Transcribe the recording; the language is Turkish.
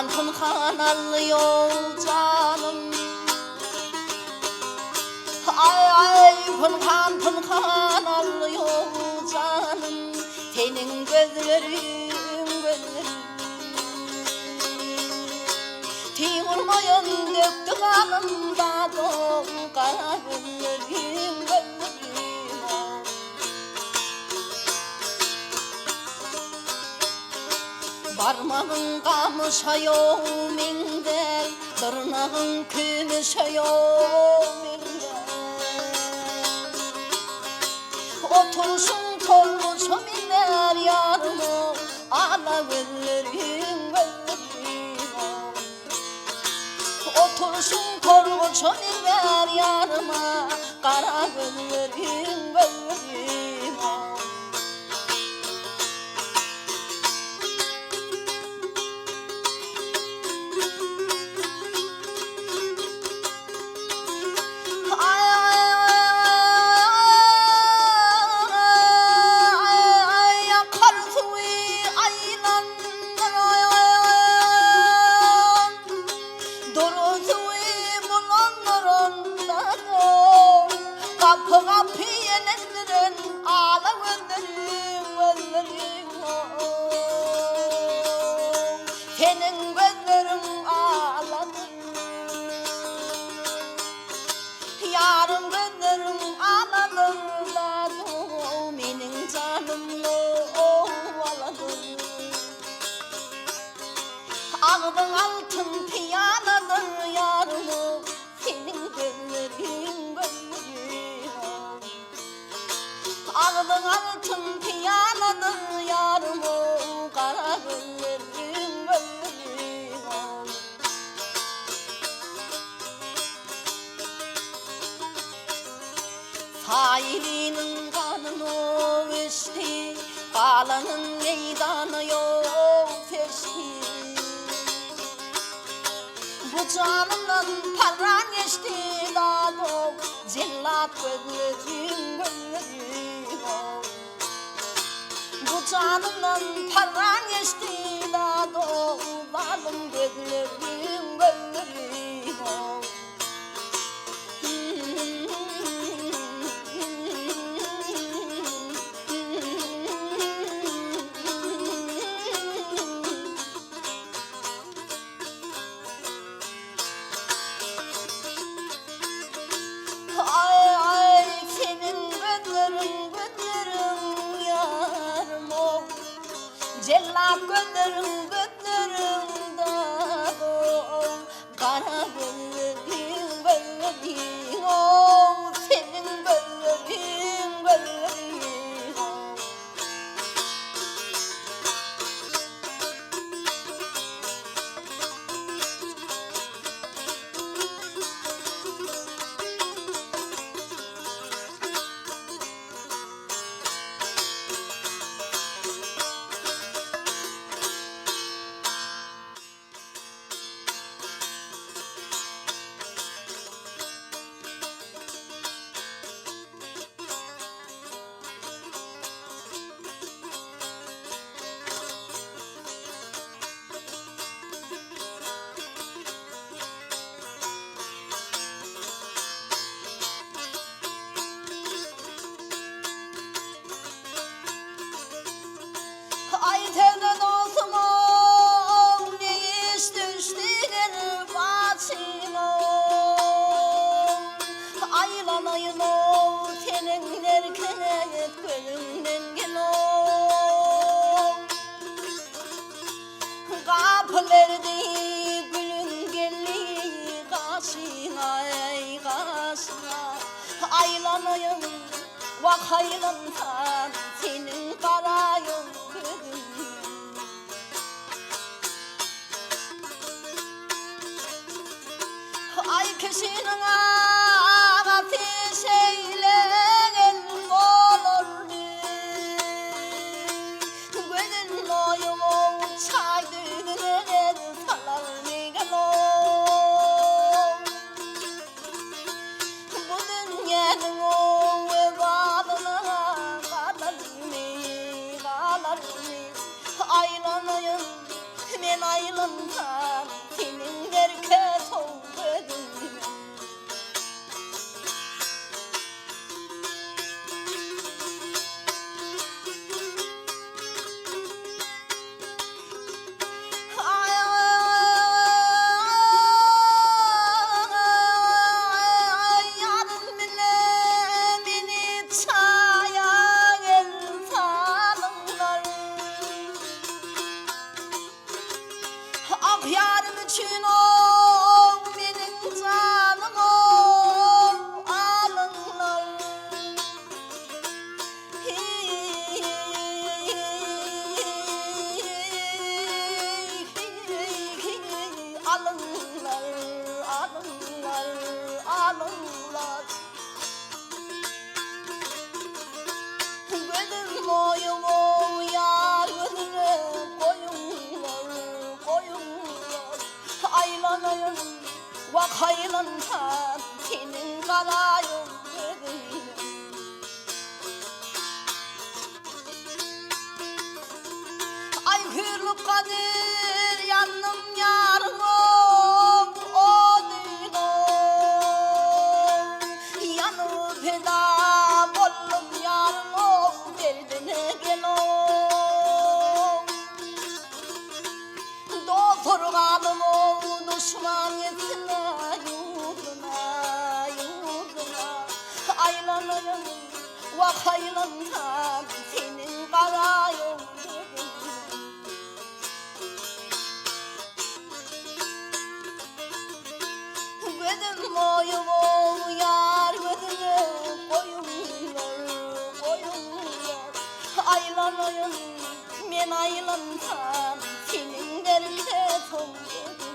Pınhan alıyor canım. Ay pınhan alıyor canım. Senin gözlerin Timurmayın döktü kanımda doğu kara gözlerim Parmağın kamışıyor minder, tırnağın kümüşüyor minder. Otursun tolmuşum minder yarımı, ala gözlerim Otursun tolmuşum minder yarıma, kara gözlerim Senin gözlerin ağladı Yarın gözlerin ağladı Benim canımla ağladı Ağdın altın piyanadır yarımı Senin gözlerin Ağdın altın piyanadır yarımı Kara gözlerin Sahilinin kanını içti, kalanın meydanı yok peşti. Bu canımdan paran geçti dağlı, cellat gözlerim Bu canımdan paran geçti dağlı, balım gözlerim Cellat gözlerim dağ Kara gözlerim Senin gözlerin Ay tevden olsun ne iş düştüğün başıma Aylanayın o senin erkenet gönlümden gel o Kapılardı gülün geldi karşına ey karşına Aylanayın vakaylantan senin karayın Ay kişinin ağası şeylerin olurdu Gözün boyumu çaydığını salar mıyım Bu dünyanın o vebadına kalır mı Aylanayım ben aylantan 깔아요 아이 흘러가들 얀놈 야르고 어디고 야누베다 볼름 야르고 벨드네게로 또 돌아가는 뭐 수만이 쓰나 유그나 유그나 아이러는 와카이는 한 세는 가라요 왜든 모여고 야르거든 고용을 고용을 아이러는 맨 아이는 한 세는 데를 대통령